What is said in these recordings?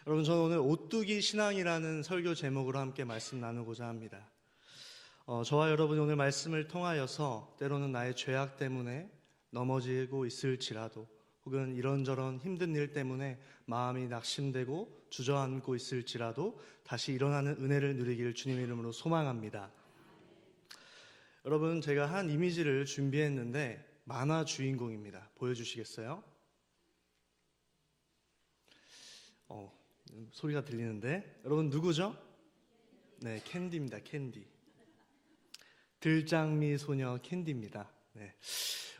여러분, 저는 오늘 오뚜기 신앙이라는 설교 제목으로 함께 말씀 나누고자 합니다. 저와 여러분이 오늘 말씀을 통하여서 때로는 나의 죄악 때문에 넘어지고 있을지라도, 혹은 이런저런 힘든 일 때문에 마음이 낙심되고 주저앉고 있을지라도 다시 일어나는 은혜를 누리기를 주님의 이름으로 소망합니다. 여러분, 제가 한 이미지를 준비했는데 만화 주인공입니다. 보여주시겠어요? 소리가 들리는데 여러분 누구죠? 네, 캔디입니다. 캔디. 들장미 소녀 캔디입니다. 네.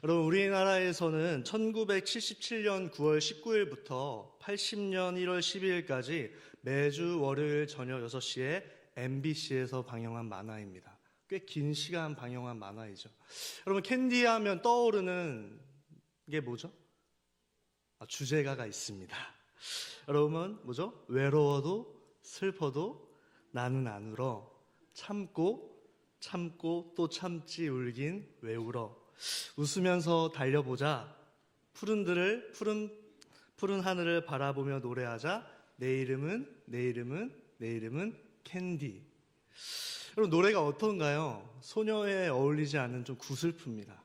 여러분, 우리나라에서는 1977년 9월 19일부터 80년 1월 12일까지 매주 월요일 저녁 6시에 MBC에서 방영한 만화입니다. 꽤 긴 시간 방영한 만화이죠. 여러분, 캔디 하면 떠오르는 게 뭐죠? 주제가가 있습니다. 여러분, 뭐죠? 외로워도 슬퍼도 나는 안 울어. 참고 또 참지 울긴 왜 울어. 웃으면서 달려보자. 푸른 하늘을 바라보며 노래하자. 내 이름은 캔디. 여러분, 노래가 어떤가요? 소녀에 어울리지 않는 좀 구슬픕니다.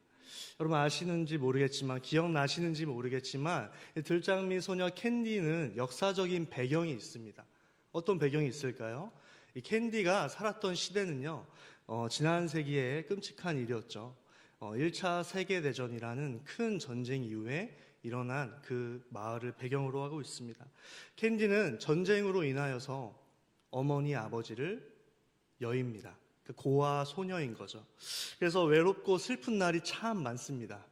여러분 아시는지 모르겠지만, 기억나시는지 모르겠지만, 들장미 소녀 캔디는 역사적인 배경이 있습니다. 어떤 배경이 있을까요? 이 캔디가 살았던 시대는요, 지난 세기에 끔찍한 일이었죠. 1차 세계대전이라는 큰 전쟁 이후에 일어난 그 마을을 배경으로 하고 있습니다. 캔디는 전쟁으로 인하여서 어머니 아버지를 여입니다. 고아 소녀인 거죠. 그래서 외롭고 슬픈 날이 참 많습니다.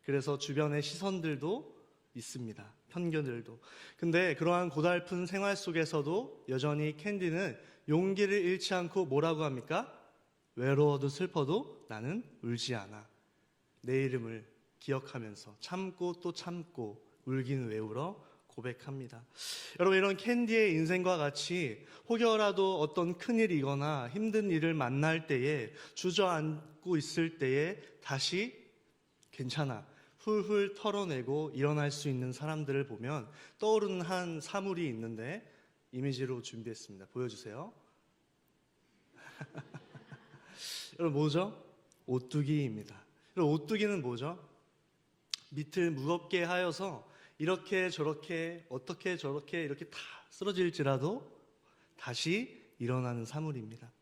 그래서 주변의 시선들도 있습니다. 편견들도. 근데 그러한 고달픈 생활 속에서도 여전히 캔디는 용기를 잃지 않고 뭐라고 합니까? 외로워도 슬퍼도 나는 울지 않아. 내 이름을 기억하면서 참고 또 참고 울긴 왜 울어? 고백합니다. 여러분, 이런 캔디의 인생과 같이 혹여라도 어떤 큰일이거나 힘든 일을 만날 때에, 주저앉고 있을 때에 다시 괜찮아, 훌훌 털어내고 일어날 수 있는 사람들을 보면 떠오르는 한 사물이 있는데 이미지로 준비했습니다. 보여주세요. 여러분, 뭐죠? 오뚜기입니다. 여러분, 오뚜기는 뭐죠? 밑을 무겁게 하여서 이렇게 저렇게 어떻게 저렇게 이렇게 다 쓰러질지라도 다시 일어나는 사물입니다.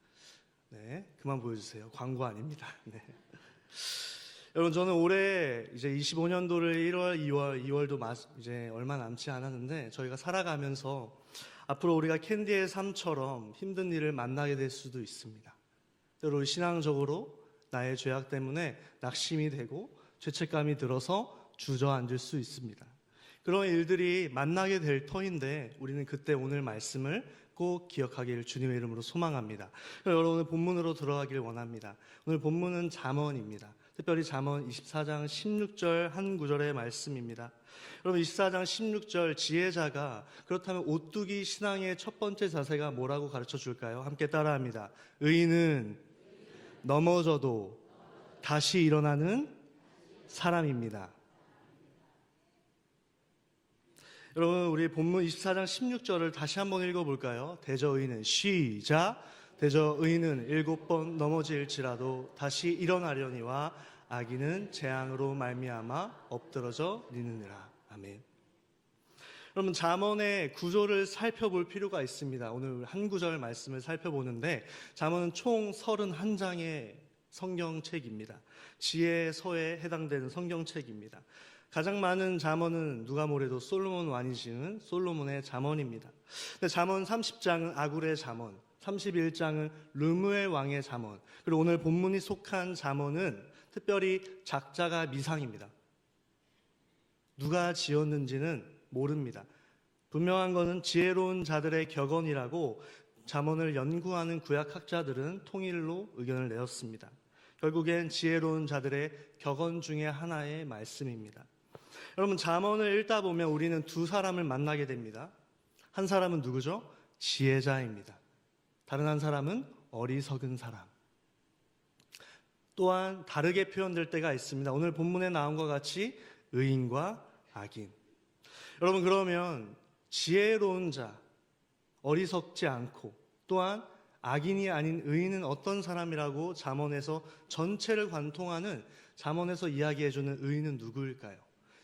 네, 그만 보여주세요. 광고 아닙니다. 네. 여러분, 저는 올해 이제 25년도를 1월, 2월도 이제 얼마 남지 않았는데, 저희가 살아가면서 앞으로 우리가 캔디의 삶처럼 힘든 일을 만나게 될 수도 있습니다. 때로 신앙적으로 나의 죄악 때문에 낙심이 되고 죄책감이 들어서 주저앉을 수 있습니다. 그런 일들이 만나게 될 터인데 우리는 그때 오늘 말씀을 꼭 기억하기를 주님의 이름으로 소망합니다. 여러분, 오늘 본문으로 들어가길 원합니다. 오늘 본문은 잠언입니다. 특별히 잠언 24장 16절 한 구절의 말씀입니다. 여러분, 24장 16절, 지혜자가 그렇다면 오뚜기 신앙의 첫 번째 자세가 뭐라고 가르쳐 줄까요? 함께 따라합니다. 의인은 넘어져도 다시 일어나는 사람입니다. 여러분, 우리 본문 24장 16절을 다시 한번 읽어볼까요? 대저 의인은, 시작! 대저 의인은 7번 넘어질지라도 다시 일어나려니와 악인은 재앙으로 말미암아 엎드러져 리느니라. 아멘. 여러분, 잠언의 구조를 살펴볼 필요가 있습니다. 오늘 한 구절 말씀을 살펴보는데, 잠언은 총 31장의 성경책입니다. 지혜서에 해당되는 성경책입니다. 가장 많은 잠언은 누가 뭐래도 솔로몬 왕이 지은 솔로몬의 잠언입니다. 근데 잠언 30장은 아굴의 잠언, 31장은 르무엘 왕의 잠언, 그리고 오늘 본문이 속한 잠언은 특별히 작자가 미상입니다. 누가 지었는지는 모릅니다. 분명한 것은 지혜로운 자들의 격언이라고 잠언을 연구하는 구약학자들은 통일로 의견을 내었습니다. 결국엔 지혜로운 자들의 격언 중에 하나의 말씀입니다. 여러분, 잠언을 읽다 보면 우리는 두 사람을 만나게 됩니다. 한 사람은 누구죠? 지혜자입니다. 다른 한 사람은 어리석은 사람. 또한 다르게 표현될 때가 있습니다. 오늘 본문에 나온 것 같이 의인과 악인. 여러분, 그러면 지혜로운 자, 어리석지 않고 또한 악인이 아닌 의인은 어떤 사람이라고 잠언에서 전체를 관통하는 잠언에서 이야기해주는 의인은 누구일까요?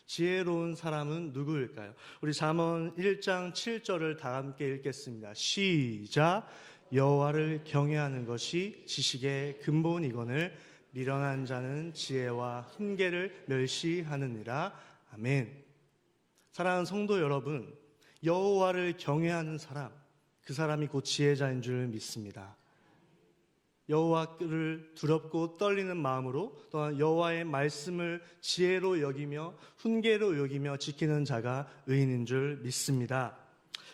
지혜로운 사람은 누구일까요? 우리 잠언 1장 7절을 다 함께 읽겠습니다. 시작. 여호와를 경외하는 것이 지식의 근본이거늘 미련한 자는 지혜와 훈계를 멸시하느니라. 아멘. 사랑하는 성도 여러분, 여호와를 경외하는 사람, 그 사람이 곧 지혜자인 줄 믿습니다. 여호와를 두렵고 떨리는 마음으로 또한 여호와의 말씀을 지혜로 여기며 훈계로 여기며 지키는 자가 의인인 줄 믿습니다.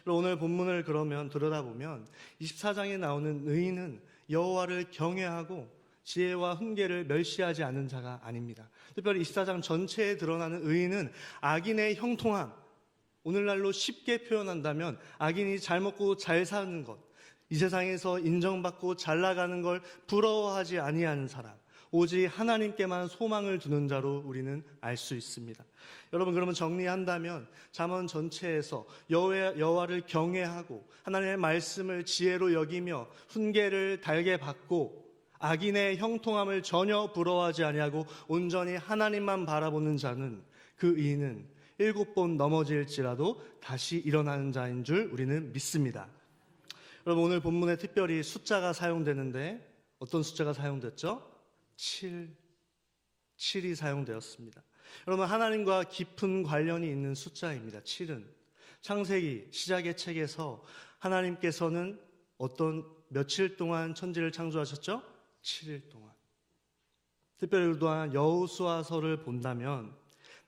오늘 본문을 그러면 들여다보면 24장에 나오는 의인은 여호와를 경외하고 지혜와 훈계를 멸시하지 않는 자가 아닙니다. 특별히 24장 전체에 드러나는 의인은 악인의 형통함, 오늘날로 쉽게 표현한다면 악인이 잘 먹고 잘 사는 것, 이 세상에서 인정받고 잘 나가는 걸 부러워하지 아니하는 사람, 오직 하나님께만 소망을 두는 자로 우리는 알 수 있습니다. 여러분, 그러면 정리한다면 잠언 전체에서 여호와를 경외하고 하나님의 말씀을 지혜로 여기며 훈계를 달게 받고 악인의 형통함을 전혀 부러워하지 아니하고 온전히 하나님만 바라보는 자는, 그 의인은 7번 넘어질지라도 다시 일어나는 자인 줄 우리는 믿습니다. 여러분, 오늘 본문에 특별히 숫자가 사용되는데 어떤 숫자가 사용됐죠? 7이 사용되었습니다. 여러분, 하나님과 깊은 관련이 있는 숫자입니다. 7은 창세기 시작의 책에서 하나님께서는 어떤 며칠 동안 천지를 창조하셨죠? 7일 동안. 특별히 또한 여호수아서를 본다면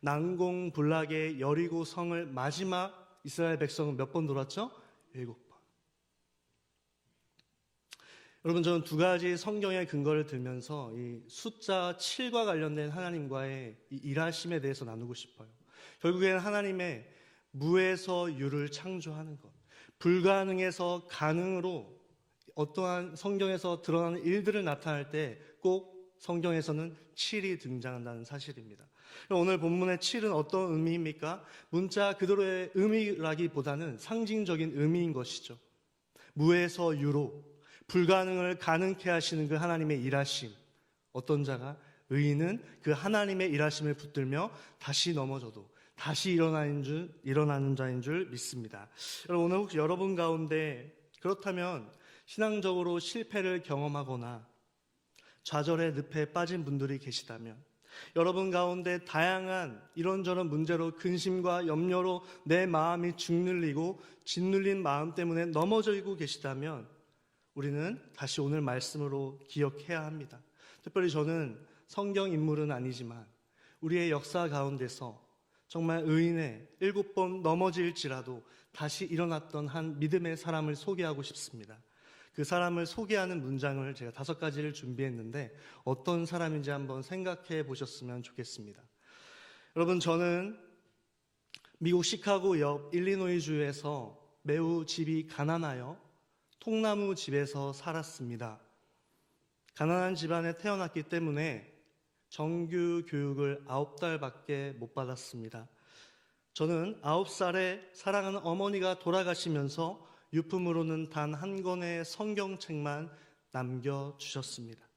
난공불락의 여리고 성을 마지막 이스라엘 백성은 몇 번 돌았죠? 7번. 여러분, 저는 두 가지 성경의 근거를 들면서 이 숫자 7과 관련된 하나님과의 이 일하심에 대해서 나누고 싶어요. 결국에는 하나님의 무에서 유를 창조하는 것, 불가능에서 가능으로 어떠한 성경에서 드러나는 일들을 나타낼 때 꼭 성경에서는 7이 등장한다는 사실입니다. 오늘 본문의 7은 어떤 의미입니까? 문자 그대로의 의미라기보다는 상징적인 의미인 것이죠. 무에서 유로 불가능을 가능케 하시는 그 하나님의 일하심. 어떤 자가? 의인은 그 하나님의 일하심을 붙들며 다시 넘어져도 다시 일어나는 자인 줄 믿습니다. 여러분, 오늘 혹시 여러분 가운데 그렇다면 신앙적으로 실패를 경험하거나 좌절의 늪에 빠진 분들이 계시다면, 여러분 가운데 다양한 이런저런 문제로 근심과 염려로 내 마음이 짓눌리고 짓눌린 마음 때문에 넘어지고 계시다면 우리는 다시 오늘 말씀으로 기억해야 합니다. 특별히 저는 성경 인물은 아니지만 우리의 역사 가운데서 정말 의인의 7번 넘어질지라도 다시 일어났던 한 믿음의 사람을 소개하고 싶습니다. 그 사람을 소개하는 문장을 제가 5가지를 준비했는데 어떤 사람인지 한번 생각해 보셨으면 좋겠습니다. 여러분, 저는 미국 시카고 옆 일리노이주에서 매우 집이 가난하여 통나무 집에서 살았습니다. 가난한 집안에 태어났기 때문에 정규 교육을 9달밖에 못 받았습니다. 저는 9살에 사랑하는 어머니가 돌아가시면서 유품으로는 단 한 권의 성경책만 남겨주셨습니다.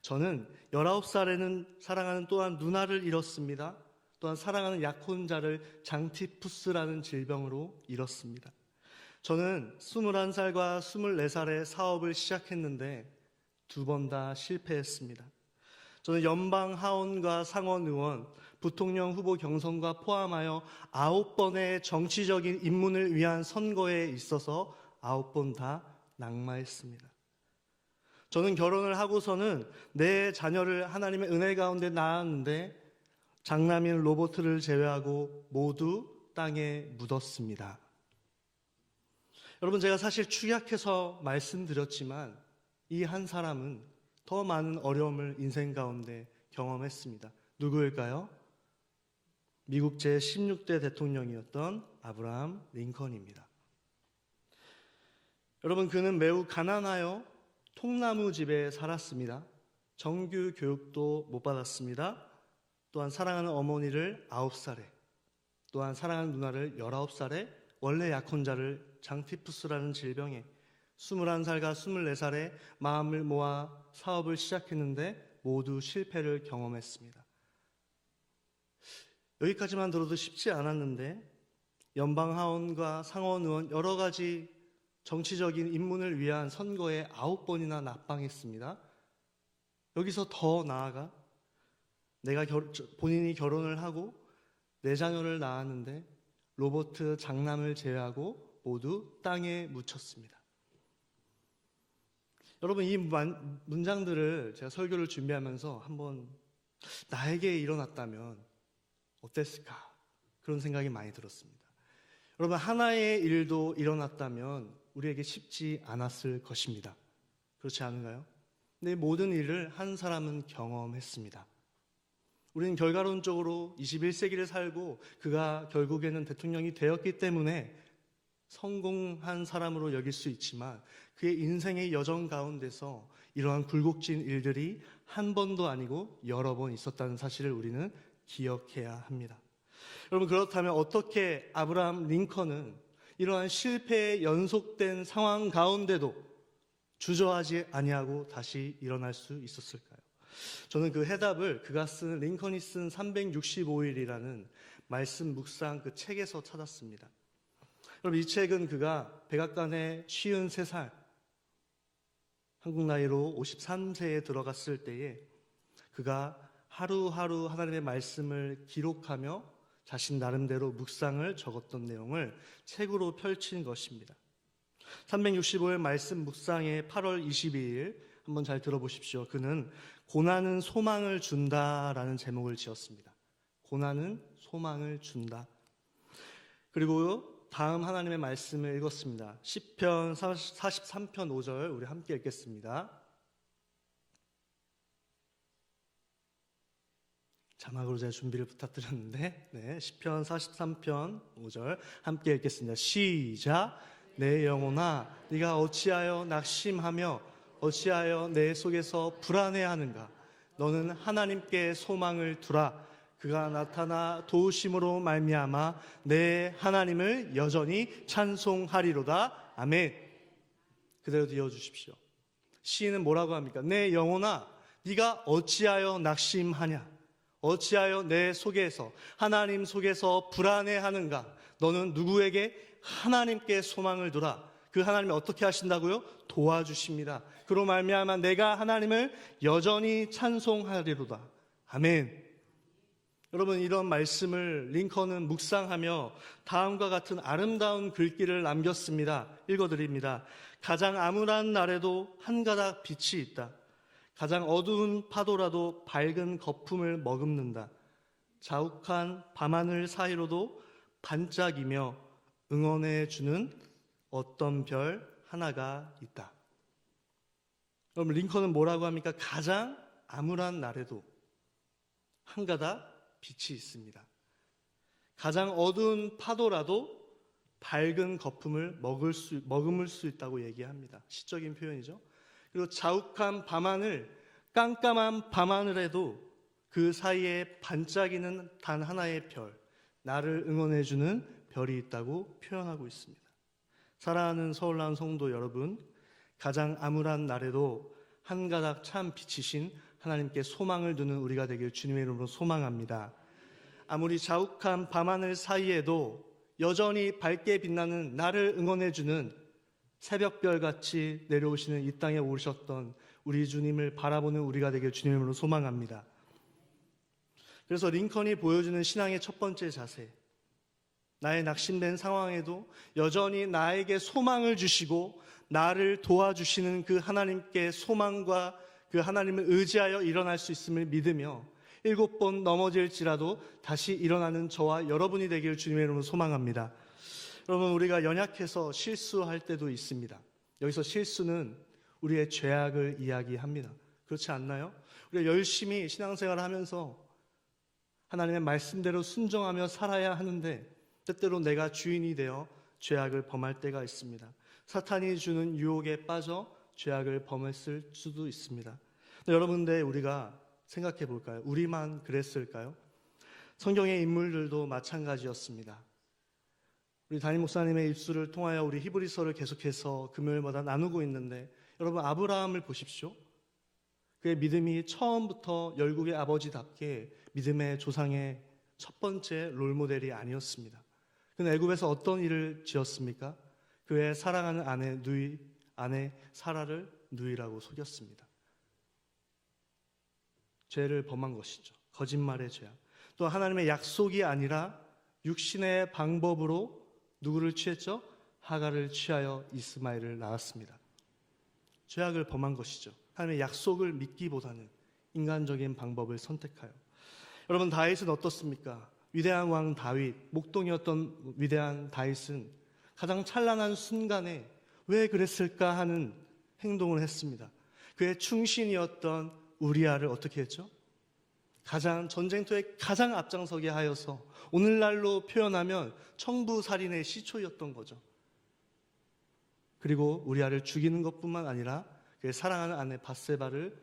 저는 19살에는 사랑하는 또한 누나를 잃었습니다. 또한 사랑하는 약혼자를 장티푸스라는 질병으로 잃었습니다. 저는 21살과 24살에 사업을 시작했는데 2번 다 실패했습니다. 저는 연방 하원과 상원 의원, 부통령 후보 경선과 포함하여 9번의 정치적인 입문을 위한 선거에 있어서 9번 다 낙마했습니다. 저는 결혼을 하고서는 내 자녀를 하나님의 은혜 가운데 낳았는데 장남인 로버트를 제외하고 모두 땅에 묻었습니다. 여러분, 제가 사실 축약해서 말씀드렸지만 이 한 사람은 더 많은 어려움을 인생 가운데 경험했습니다. 누구일까요? 미국 제16대 대통령이었던 아브라함 링컨입니다. 여러분, 그는 매우 가난하여 통나무 집에 살았습니다. 정규 교육도 못 받았습니다. 또한 사랑하는 어머니를 9살에, 또한 사랑하는 누나를 19살에 원래 약혼자를 장티푸스라는 질병에 21살과 24살에 마음을 모아 사업을 시작했는데 모두 실패를 경험했습니다. 여기까지만 들어도 쉽지 않았는데 연방하원과 상원의원 여러 가지 정치적인 입문을 위한 선거에 9번이나 낙방했습니다. 여기서 더 나아가 본인이 결혼을 하고 4자녀를 낳았는데 로버트 장남을 제외하고 모두 땅에 묻혔습니다. 여러분, 이 문장들을 제가 설교를 준비하면서 한번 나에게 일어났다면 어땠을까? 그런 생각이 많이 들었습니다. 여러분, 하나의 일도 일어났다면 우리에게 쉽지 않았을 것입니다. 그렇지 않은가요? 근데 모든 일을 한 사람은 경험했습니다. 우리는 결과론적으로 21세기를 살고 그가 결국에는 대통령이 되었기 때문에 성공한 사람으로 여길 수 있지만 그의 인생의 여정 가운데서 이러한 굴곡진 일들이 한 번도 아니고 여러 번 있었다는 사실을 우리는 기억해야 합니다. 여러분, 그렇다면 어떻게 아브라함 링컨은 이러한 실패의 연속된 상황 가운데도 주저하지 아니하고 다시 일어날 수 있었을까요? 저는 그 해답을 그가 쓴 링컨이 쓴 365일이라는 말씀 묵상 그 책에서 찾았습니다. 여러분, 이 책은 그가 백악관에 53살, 한국 나이로 53세에 들어갔을 때에 그가 하루하루 하나님의 말씀을 기록하며 자신 나름대로 묵상을 적었던 내용을 책으로 펼친 것입니다. 365일 말씀 묵상의 8월 22일 한번 잘 들어보십시오. 그는 고난은 소망을 준다라는 제목을 지었습니다. 고난은 소망을 준다. 그리고 다음 하나님의 말씀을 읽었습니다. 시편 43편 5절 우리 함께 읽겠습니다. 자막으로 제가 준비를 부탁드렸는데 시편 43편 5절 함께 읽겠습니다. 시작. 내 영혼아 네가 어찌하여 낙심하며 어찌하여 내 속에서 불안해하는가. 너는 하나님께 소망을 두라. 그가 나타나 도우심으로 말미암아 내 하나님을 여전히 찬송하리로다. 아멘. 그대로 이어주십시오. 시인은 뭐라고 합니까? 내 영혼아 네가 어찌하여 낙심하냐. 어찌하여 내 속에서 하나님 속에서 불안해하는가. 너는 누구에게? 하나님께 소망을 두라. 그 하나님이 어떻게 하신다고요? 도와주십니다. 그로 말미암아 내가 하나님을 여전히 찬송하리로다. 아멘. 여러분, 이런 말씀을 링컨은 묵상하며 다음과 같은 아름다운 글귀를 남겼습니다. 읽어드립니다. 가장 암울한 날에도 한 가닥 빛이 있다. 가장 어두운 파도라도 밝은 거품을 머금는다. 자욱한 밤하늘 사이로도 반짝이며 응원해 주는 어떤 별 하나가 있다. 여러분, 링컨은 뭐라고 합니까? 가장 암울한 날에도 한 가닥 빛이 있습니다. 가장 어두운 파도라도 밝은 거품을 머금을 수 있다고 얘기합니다. 시적인 표현이죠. 그리고 자욱한 밤하늘, 깜깜한 밤하늘에도 그 사이에 반짝이는 단 하나의 별, 나를 응원해주는 별이 있다고 표현하고 있습니다. 사랑하는 서울나온 성도 여러분, 가장 암울한 날에도 한 가닥 참 빛이신 하나님께 소망을 두는 우리가 되길 주님의 이름으로 소망합니다. 아무리 자욱한 밤하늘 사이에도 여전히 밝게 빛나는 나를 응원해주는 새벽별같이 내려오시는 이 땅에 오셨던 우리 주님을 바라보는 우리가 되길 주님의 이름으로 소망합니다. 그래서 링컨이 보여주는 신앙의 첫 번째 자세, 나의 낙심된 상황에도 여전히 나에게 소망을 주시고 나를 도와주시는 그 하나님께 소망과 그 하나님을 의지하여 일어날 수 있음을 믿으며 7번 넘어질지라도 다시 일어나는 저와 여러분이 되기를 주님의 이름으로 소망합니다. 여러분, 우리가 연약해서 실수할 때도 있습니다. 여기서 실수는 우리의 죄악을 이야기합니다. 그렇지 않나요? 우리가 열심히 신앙생활을 하면서 하나님의 말씀대로 순종하며 살아야 하는데 때때로 내가 주인이 되어 죄악을 범할 때가 있습니다. 사탄이 주는 유혹에 빠져 죄악을 범했을 수도 있습니다. 여러분들, 우리가 생각해 볼까요? 우리만 그랬을까요? 성경의 인물들도 마찬가지였습니다. 우리 담임 목사님의 입술을 통하여 우리 히브리서를 계속해서 금요일마다 나누고 있는데, 여러분 아브라함을 보십시오. 그의 믿음이 처음부터 열국의 아버지답게 믿음의 조상의 첫 번째 롤모델이 아니었습니다. 그는 애굽에서 어떤 일을 지었습니까? 그의 사랑하는 아내 사라를 누이라고 속였습니다. 죄를 범한 것이죠. 거짓말의 죄악. 또 하나님의 약속이 아니라 육신의 방법으로 누구를 취했죠? 하갈을 취하여 이스마엘을 낳았습니다. 죄악을 범한 것이죠. 하나님의 약속을 믿기보다는 인간적인 방법을 선택하여. 여러분 다윗은 어떻습니까? 위대한 왕 다윗, 목동이었던 위대한 다윗은 가장 찬란한 순간에 왜 그랬을까 하는 행동을 했습니다. 그의 충신이었던 우리아를 어떻게 했죠? 전쟁터에 가장 앞장서게 하여서 오늘날로 표현하면 청부살인의 시초였던 거죠. 그리고 우리아를 죽이는 것뿐만 아니라 그의 사랑하는 아내 밧세바를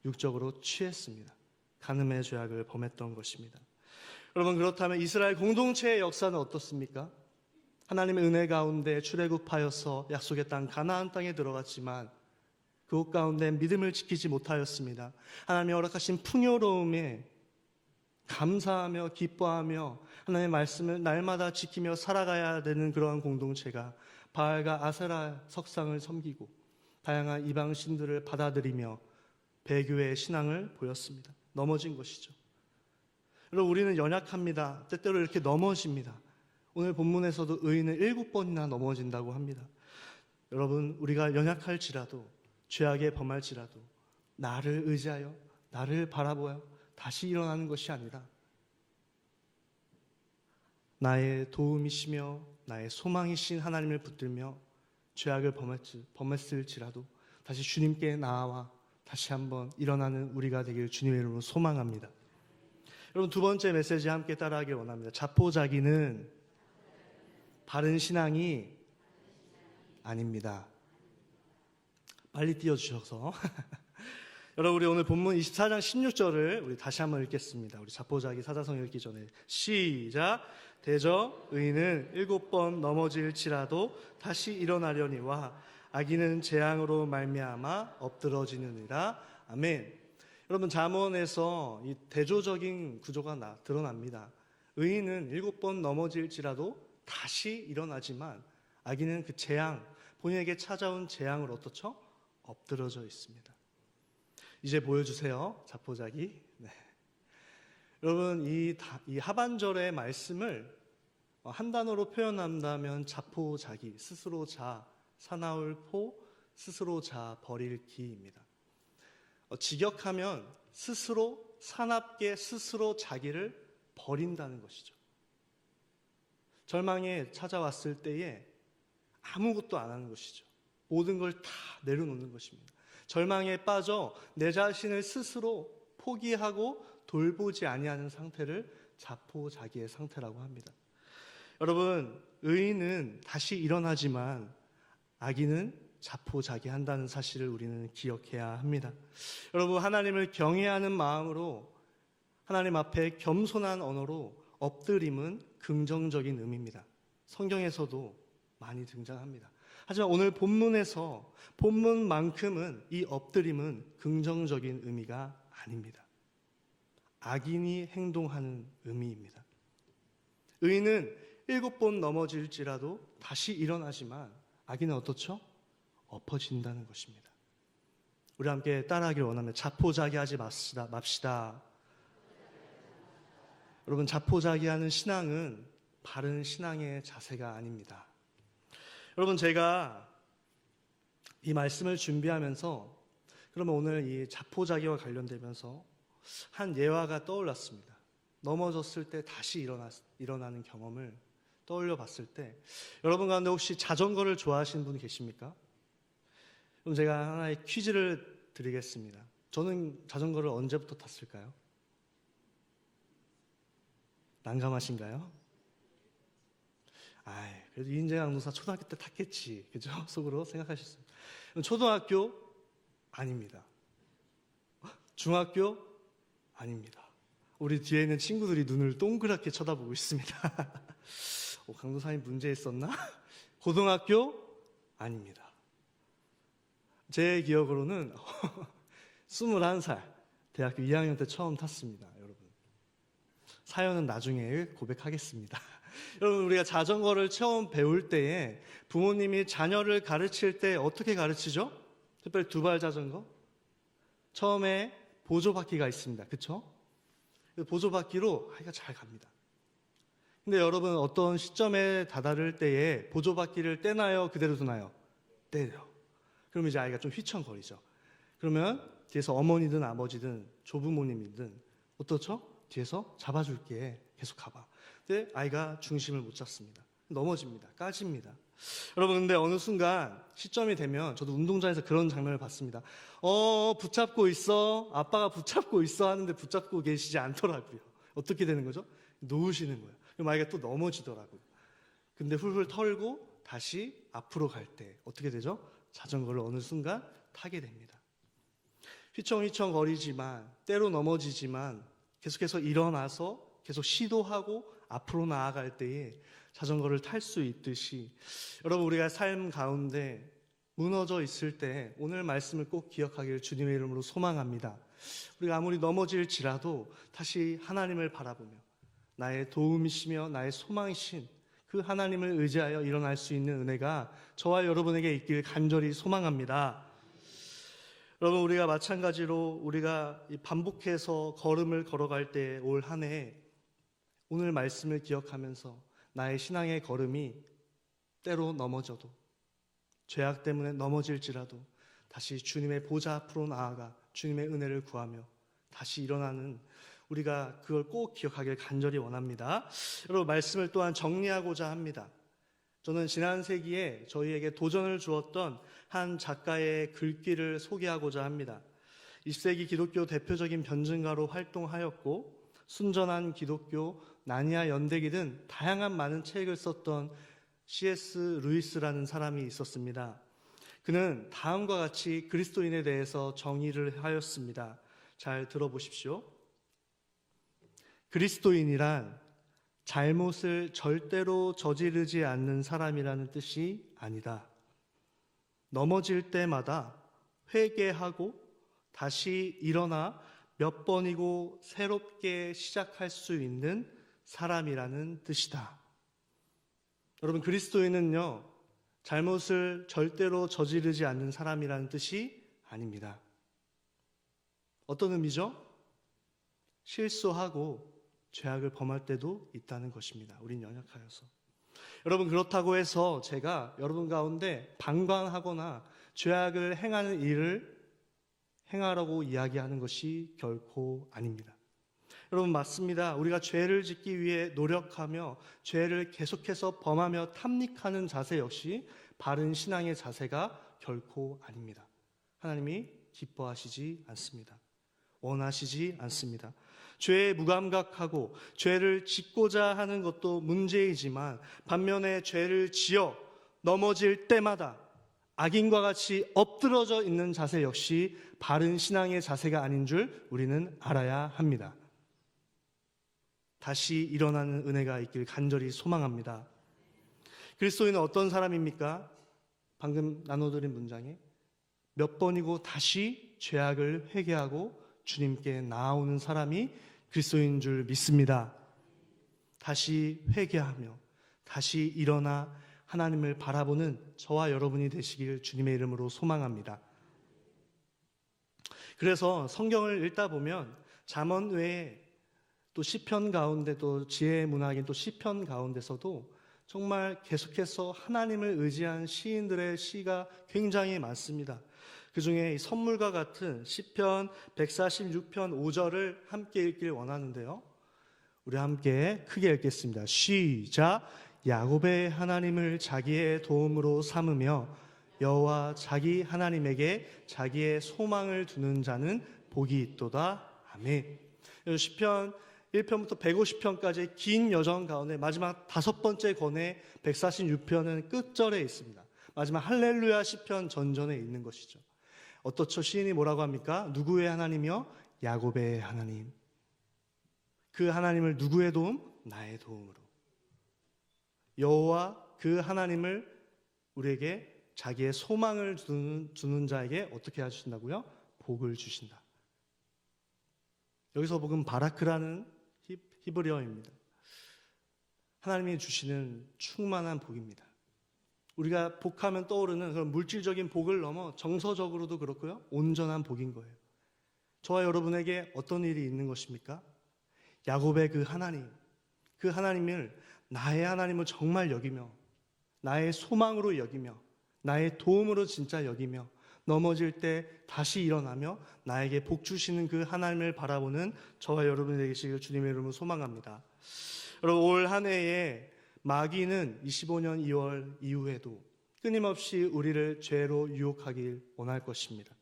육적으로 취했습니다. 간음의 죄악을 범했던 것입니다. 여러분 그렇다면 이스라엘 공동체의 역사는 어떻습니까? 하나님의 은혜 가운데 출애굽하여서 약속의 땅 가나안 땅에 들어갔지만 그곳 가운데 믿음을 지키지 못하였습니다. 하나님이 허락하신 풍요로움에 감사하며 기뻐하며 하나님의 말씀을 날마다 지키며 살아가야 되는 그러한 공동체가 바알과 아세라 석상을 섬기고 다양한 이방 신들을 받아들이며 배교의 신앙을 보였습니다. 넘어진 것이죠. 여러분 우리는 연약합니다. 때때로 이렇게 넘어집니다. 오늘 본문에서도 의인은 7번이나 넘어진다고 합니다. 여러분 우리가 연약할지라도 죄악에 범할지라도 나를 의지하여 나를 바라보아 다시 일어나는 것이 아니라 나의 도움이시며 나의 소망이신 하나님을 붙들며 죄악을 범했을지라도 다시 주님께 나아와 다시 한번 일어나는 우리가 되길 주님의 이름으로 소망합니다. 여러분 두 번째 메시지 함께 따라하길 원합니다. 자포자기는 바른 신앙이 아닙니다. 빨리 띄워주셔서 여러분 우리 오늘 본문 24장 16절을 우리 다시 한번 읽겠습니다. 우리 자포자기 사자성 읽기 전에 시작. 대저 의인은 7번 넘어질지라도 다시 일어나려니와 악인은 재앙으로 말미암아 엎드러지느니라. 아멘. 여러분 잠언에서 이 대조적인 구조가 드러납니다. 의인은 7번 넘어질지라도 다시 일어나지만 악인은 그 재앙, 본인에게 찾아온 재앙을 어떻죠? 엎드러져 있습니다. 이제 보여주세요. 자포자기. 네. 여러분 이 하반절의 말씀을 한 단어로 표현한다면 자포자기, 스스로 자, 사나울 포, 스스로 자, 버릴 기입니다. 직역하면 스스로 사납게 스스로 자기를 버린다는 것이죠. 절망에 찾아왔을 때에 아무것도 안 하는 것이죠. 모든 걸 다 내려놓는 것입니다. 절망에 빠져 내 자신을 스스로 포기하고 돌보지 아니하는 상태를 자포자기의 상태라고 합니다. 여러분 의인은 다시 일어나지만 악인은 자포자기한다는 사실을 우리는 기억해야 합니다. 여러분 하나님을 경외하는 마음으로 하나님 앞에 겸손한 언어로 엎드림은 긍정적인 의미입니다. 성경에서도 많이 등장합니다. 하지만 오늘 본문만큼은 이 엎드림은 긍정적인 의미가 아닙니다. 악인이 행동하는 의미입니다. 의인은 7번 넘어질지라도 다시 일어나지만 악인은 어떻죠? 엎어진다는 것입니다. 우리 함께 따라하길 원하면 자포자기하지 맙시다. 여러분 자포자기하는 신앙은 바른 신앙의 자세가 아닙니다. 여러분 제가 이 말씀을 준비하면서 그러면 오늘 이 자포자기와 관련되면서 한 예화가 떠올랐습니다. 넘어졌을 때 다시 일어나는 경험을 떠올려 봤을 때 여러분 가운데 혹시 자전거를 좋아하시는 분 계십니까? 그럼 제가 하나의 퀴즈를 드리겠습니다. 저는 자전거를 언제부터 탔을까요? 난감하신가요? 그래도 인재강도사 초등학교 때 탔겠지. 그죠? 속으로 생각하셨어요. 초등학교? 아닙니다. 중학교? 아닙니다. 우리 뒤에 있는 친구들이 눈을 동그랗게 쳐다보고 있습니다. 강도사님 문제 있었나? 고등학교? 아닙니다. 제 기억으로는 21살 대학교 2학년 때 처음 탔습니다. 여러분, 사연은 나중에 고백하겠습니다. 여러분, 우리가 자전거를 처음 배울 때에 부모님이 자녀를 가르칠 때 어떻게 가르치죠? 특별히 두발 자전거? 처음에 보조바퀴가 있습니다. 그렇죠? 보조바퀴로 아이가 잘 갑니다. 근데 여러분, 어떤 시점에 다다를 때에 보조바퀴를 떼나요? 그대로 두나요? 떼요. 그럼 이제 아이가 좀 휘청거리죠. 그러면 뒤에서 어머니든 아버지든 조부모님이든 어떻죠? 뒤에서 잡아줄게. 계속 가봐. 근데 아이가 중심을 못 잡습니다. 넘어집니다. 까집니다. 여러분, 근데 어느 순간 시점이 되면, 저도 운동장에서 그런 장면을 봤습니다. 붙잡고 있어. 아빠가 붙잡고 있어 하는데 붙잡고 계시지 않더라고요. 어떻게 되는 거죠? 놓으시는 거예요. 그럼 아이가 또 넘어지더라고요. 근데 훌훌 털고 다시 앞으로 갈 때 어떻게 되죠? 자전거를 어느 순간 타게 됩니다. 휘청휘청 거리지만, 때로 넘어지지만 계속해서 일어나서 계속 시도하고 앞으로 나아갈 때에 자전거를 탈 수 있듯이, 여러분, 우리가 삶 가운데 무너져 있을 때 오늘 말씀을 꼭 기억하기를 주님의 이름으로 소망합니다. 우리가 아무리 넘어질지라도 다시 하나님을 바라보며 나의 도움이시며 나의 소망이신 그 하나님을 의지하여 일어날 수 있는 은혜가 저와 여러분에게 있길 간절히 소망합니다. 여러분, 우리가 마찬가지로 우리가 반복해서 걸음을 걸어갈 때 올 한 해 오늘 말씀을 기억하면서 나의 신앙의 걸음이 때로 넘어져도, 죄악 때문에 넘어질지라도 다시 주님의 보좌 앞으로 나아가 주님의 은혜를 구하며 다시 일어나는 우리가 그걸 꼭 기억하길 간절히 원합니다. 여러분, 말씀을 또한 정리하고자 합니다. 저는 지난 세기에 저희에게 도전을 주었던 한 작가의 글귀를 소개하고자 합니다. 20세기 기독교 대표적인 변증가로 활동하였고 순전한 기독교, 나니아 연대기 등 다양한 많은 책을 썼던 C.S. 루이스라는 사람이 있었습니다. 그는 다음과 같이 그리스도인에 대해서 정의를 하였습니다. 잘 들어보십시오. 그리스도인이란 잘못을 절대로 저지르지 않는 사람이라는 뜻이 아니다. 넘어질 때마다 회개하고 다시 일어나 몇 번이고 새롭게 시작할 수 있는 사람이라는 뜻이다. 여러분, 그리스도인은요, 잘못을 절대로 저지르지 않는 사람이라는 뜻이 아닙니다. 어떤 의미죠? 실수하고 죄악을 범할 때도 있다는 것입니다. 우린 연약하여서. 여러분, 그렇다고 해서 제가 여러분 가운데 방관하거나 죄악을 행하는 일을 행하라고 이야기하는 것이 결코 아닙니다. 여러분, 맞습니다. 우리가 죄를 짓기 위해 노력하며 죄를 계속해서 범하며 탐닉하는 자세 역시 바른 신앙의 자세가 결코 아닙니다. 하나님이 기뻐하시지 않습니다. 원하시지 않습니다. 죄에 무감각하고 죄를 짓고자 하는 것도 문제이지만 반면에 죄를 지어 넘어질 때마다 악인과 같이 엎드러져 있는 자세 역시 바른 신앙의 자세가 아닌 줄 우리는 알아야 합니다. 다시 일어나는 은혜가 있길 간절히 소망합니다. 그리스도인은 어떤 사람입니까? 방금 나눠드린 문장에 몇 번이고 다시 죄악을 회개하고 주님께 나아오는 사람이 그리스도인 줄 믿습니다. 다시 회개하며 다시 일어나 하나님을 바라보는 저와 여러분이 되시길 주님의 이름으로 소망합니다. 그래서 성경을 읽다 보면 잠언 외에 또 시편 가운데 또 지혜의 문학인 또 시편 가운데서도 정말 계속해서 하나님을 의지한 시인들의 시가 굉장히 많습니다. 그 중에 선물과 같은 시편 146편 5절을 함께 읽길 원하는데요. 우리 함께 크게 읽겠습니다. 시작. 야곱의 하나님을 자기의 도움으로 삼으며 여호와 자기 하나님에게 자기의 소망을 두는 자는 복이 있도다. 아멘. 시편 1편부터 150편까지의 긴 여정 가운데 마지막 5번째 권의 146편은 끝절에 있습니다. 마지막 할렐루야 시편 전전에 있는 것이죠. 어떻죠? 시인이 뭐라고 합니까? 누구의 하나님이요? 야곱의 하나님. 그 하나님을 누구의 도움? 나의 도움으로. 여호와 그 하나님을 우리에게 자기의 소망을 주는 자에게 어떻게 해주신다고요? 복을 주신다. 여기서 복은 바라크라는 히브리어입니다. 하나님이 주시는 충만한 복입니다. 우리가 복하면 떠오르는 그런 물질적인 복을 넘어 정서적으로도 그렇고요, 온전한 복인 거예요. 저와 여러분에게 어떤 일이 있는 것입니까? 야곱의 그 하나님을 나의 하나님을 정말 여기며 나의 소망으로 여기며 나의 도움으로 진짜 여기며 넘어질 때 다시 일어나며 나에게 복 주시는 그 하나님을 바라보는 저와 여러분이 되시길 주님의 이름으로 소망합니다. 여러분, 올 한 해에 마귀는 25년 2월 이후에도 끊임없이 우리를 죄로 유혹하길 원할 것입니다.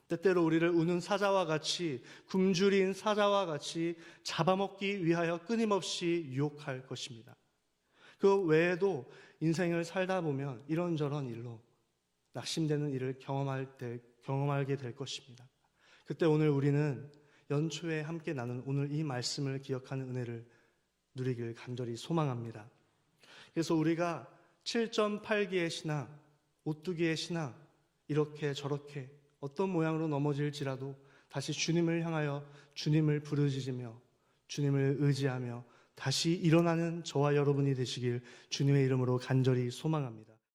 때때로 우리를 우는 사자와 같이, 굶주린 사자와 같이 잡아먹기 위하여 끊임없이 유혹할 것입니다. 그 외에도 인생을 살다 보면 이런저런 일로 낙심되는 일을 경험하게 될 것입니다. 그때 오늘 우리는 연초에 함께 나눈 오늘 이 말씀을 기억하는 은혜를 누리길 간절히 소망합니다. 그래서 우리가 7.8기의 신앙, 오뚜기의 신앙, 이렇게 저렇게 어떤 모양으로 넘어질지라도 다시 주님을 향하여 주님을 부르짖으며 주님을 의지하며 다시 일어나는 저와 여러분이 되시길 주님의 이름으로 간절히 소망합니다.